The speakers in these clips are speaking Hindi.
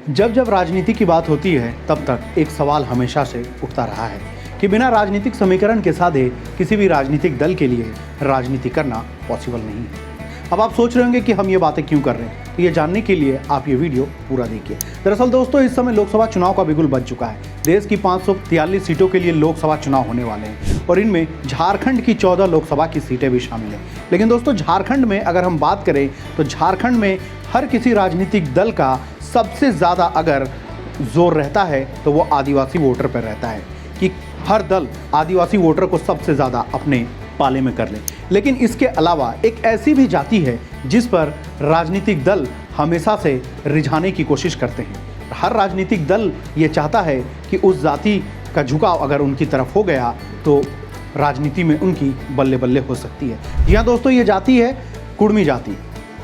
जब जब राजनीति की बात होती है तब तक एक सवाल हमेशा से उठता रहा है कि बिना राजनीतिक समीकरण के साधे किसी भी राजनीतिक दल के लिए राजनीति करना पॉसिबल नहीं है। अब आप सोच रहे होंगे कि हम ये बातें क्यों कर रहे हैं, तो ये जानने के लिए आप ये वीडियो पूरा देखिए। दरअसल दोस्तों, इस समय लोकसभा चुनाव का बिगुल बज चुका है। देश की 543 सीटों के लिए लोकसभा चुनाव होने वाले हैं और इनमें झारखंड की 14 लोकसभा की सीटें भी शामिल हैं। लेकिन दोस्तों, झारखंड में अगर हम बात करें तो झारखंड में हर किसी राजनीतिक दल का सबसे ज़्यादा अगर जोर रहता है तो वो आदिवासी वोटर पर रहता है कि हर दल आदिवासी वोटर को सबसे ज़्यादा अपने पाले में कर ले। लेकिन इसके अलावा एक ऐसी भी जाति है जिस पर राजनीतिक दल हमेशा से रिझाने की कोशिश करते हैं। हर राजनीतिक दल ये चाहता है कि उस जाति का झुकाव अगर उनकी तरफ हो गया तो राजनीति में उनकी बल्ले बल्ले हो सकती है। जी हाँ दोस्तों, ये जाति है कुड़मी जाति,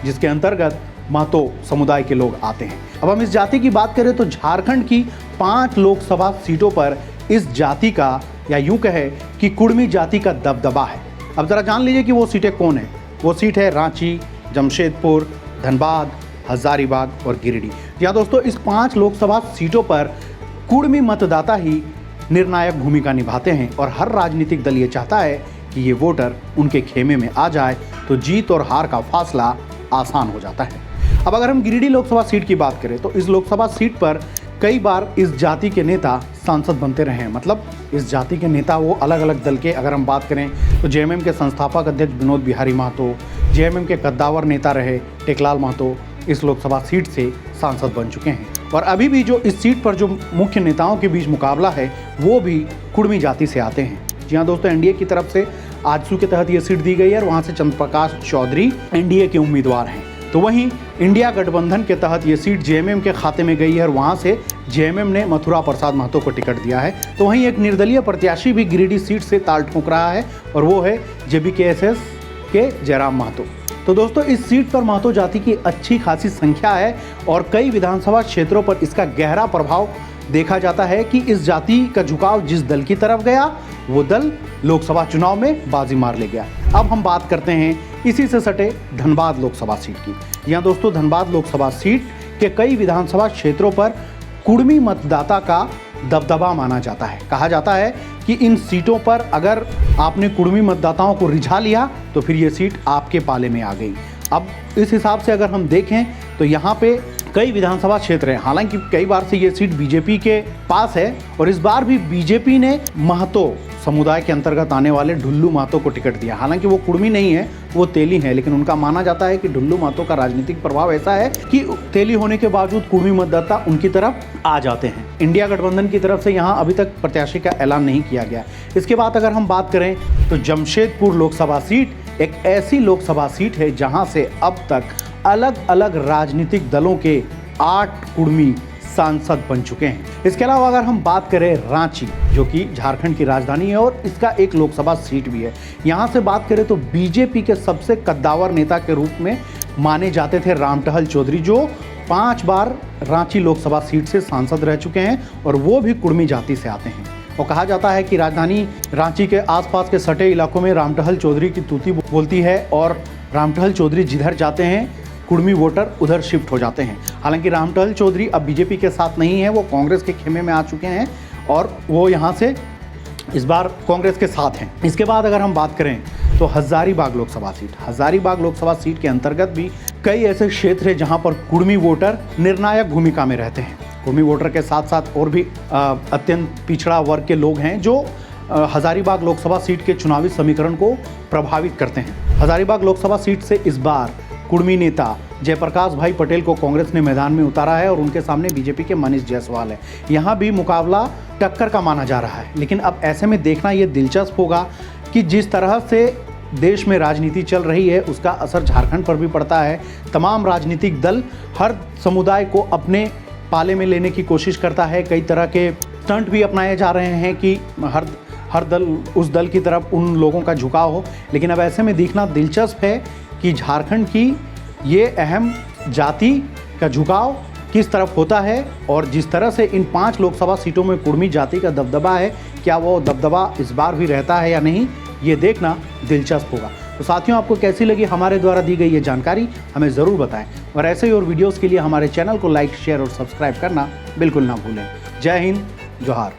जिसके अंतर्गत महतो समुदाय के लोग आते हैं। अब हम इस जाति की बात करें तो झारखंड की 5 लोकसभा सीटों पर इस जाति का, या यूं कहे कि कुड़मी जाति का दबदबा है। अब जरा जान लीजिए कि वो सीटें कौन है। वो सीट है रांची, जमशेदपुर, धनबाद, हजारीबाग और गिरिडीह। या दोस्तों, इस 5 लोकसभा सीटों पर कुड़मी मतदाता ही निर्णायक भूमिका निभाते हैं और हर राजनीतिक दल ये चाहता है कि ये वोटर उनके खेमे में आ जाए तो जीत और हार का फासला आसान हो जाता है। अब अगर हम गिरिडीह लोकसभा सीट की बात करें तो इस लोकसभा सीट पर कई बार इस जाति के नेता सांसद बनते रहे हैं। मतलब इस जाति के नेता वो अलग अलग दल के, अगर हम बात करें तो जेएमएम के संस्थापक अध्यक्ष विनोद बिहारी महतो, जेएमएम के कद्दावर नेता रहे टेकलाल महतो इस लोकसभा सीट से सांसद बन चुके हैं। और अभी भी जो इस सीट पर जो मुख्य नेताओं के बीच मुकाबला है वो भी कुड़मी जाति से आते हैं। जी हाँ दोस्तों, एनडीए की तरफ से आजसू के तहत ये सीट दी गई है और वहाँ से चंद्रप्रकाश चौधरी एनडीए के उम्मीदवार हैं। तो वहीं इंडिया गठबंधन के तहत ये सीट जेएमएम के खाते में गई है और वहाँ से जेएमएम ने मथुरा प्रसाद महतो को टिकट दिया है। तो वहीं एक निर्दलीय प्रत्याशी भी गिरिडीह सीट से ताल ठोक रहा है और वो है जेबीकेएसएस के जयराम महतो। तो दोस्तों, इस सीट पर महतो जाति की अच्छी खासी संख्या है और कई विधानसभा क्षेत्रों पर इसका गहरा प्रभाव देखा जाता है कि इस जाति का झुकाव जिस दल की तरफ गया वो दल लोकसभा चुनाव में बाजी मार ले गया। अब हम बात करते हैं इसी से सटे धनबाद लोकसभा सीट की। यहाँ दोस्तों, धनबाद लोकसभा सीट के कई विधानसभा क्षेत्रों पर कुड़मी मतदाता का दबदबा माना जाता है। कहा जाता है कि इन सीटों पर अगर आपने कुड़मी मतदाताओं को रिझा लिया तो फिर ये सीट आपके पाले में आ गई। अब इस हिसाब से अगर हम देखें तो यहाँ पे कई विधानसभा क्षेत्र हैं। हालांकि कई बार से ये सीट बीजेपी के पास है और इस बार भी बीजेपी ने महतो समुदाय के अंतर्गत आने वाले ढुल्लू महतो को टिकट दिया। हालांकि वो कुड़मी नहीं है, वो तेली है, लेकिन उनका माना जाता है कि ढुल्लू महतो का राजनीतिक प्रभाव ऐसा है कि तेली होने के बावजूद कुड़मी मतदाता उनकी तरफ आ जाते हैं। इंडिया गठबंधन की तरफ से यहाँ अभी तक प्रत्याशी का ऐलान नहीं किया गया। इसके बाद अगर हम बात करें तो जमशेदपुर लोकसभा सीट एक ऐसी लोकसभा सीट है जहाँ से अब तक अलग अलग राजनीतिक दलों के 8 कुड़मी सांसद बन चुके हैं। इसके अलावा अगर हम बात करें रांची, जो कि झारखंड की राजधानी है और इसका एक लोकसभा सीट भी है, यहाँ से बात करें तो बीजेपी के सबसे कद्दावर नेता के रूप में माने जाते थे रामटहल चौधरी, जो 5 बार रांची लोकसभा सीट से सांसद रह चुके हैं और वो भी कुड़मी जाति से आते हैं। और कहा जाता है कि राजधानी रांची के आसपास के सटे इलाकों में रामटहल चौधरी की तूती बोलती है और रामटहल चौधरी जिधर जाते हैं कुड़मी वोटर उधर शिफ्ट हो जाते हैं। हालांकि रामटहल चौधरी अब बीजेपी के साथ नहीं है, वो कांग्रेस के खेमे में आ चुके हैं और वो यहाँ से इस बार कांग्रेस के साथ हैं। इसके बाद अगर हम बात करें तो हजारीबाग लोकसभा सीट, हजारीबाग लोकसभा सीट के अंतर्गत भी कई ऐसे क्षेत्र हैं जहाँ पर कुड़मी वोटर निर्णायक भूमिका में रहते हैं। कुड़मी वोटर के साथ साथ और भी अत्यंत पिछड़ा वर्ग के लोग हैं जो हजारीबाग लोकसभा सीट के चुनावी समीकरण को प्रभावित करते हैं। हजारीबाग लोकसभा सीट से इस बार कुड़मी नेता जयप्रकाश भाई पटेल को कांग्रेस ने मैदान में उतारा है और उनके सामने बीजेपी के मनीष जायसवाल है। यहाँ भी मुकाबला टक्कर का माना जा रहा है। लेकिन अब ऐसे में देखना ये दिलचस्प होगा कि जिस तरह से देश में राजनीति चल रही है उसका असर झारखंड पर भी पड़ता है। तमाम राजनीतिक दल हर समुदाय को अपने पाले में लेने की कोशिश करता है। कई तरह के स्टंट भी अपनाए जा रहे हैं कि हर दल उस दल की तरफ उन लोगों का झुकाव हो। लेकिन अब ऐसे में देखना दिलचस्प है कि झारखंड की ये अहम जाति का झुकाव किस तरफ होता है और जिस तरह से इन 5 लोकसभा सीटों में कुड़मी जाति का दबदबा है, क्या वो दबदबा इस बार भी रहता है या नहीं, ये देखना दिलचस्प होगा। तो साथियों, आपको कैसी लगी हमारे द्वारा दी गई ये जानकारी हमें ज़रूर बताएं और ऐसे ही और वीडियोस के लिए हमारे चैनल को लाइक, शेयर और सब्सक्राइब करना बिल्कुल ना भूलें। जय हिंद, जोहार।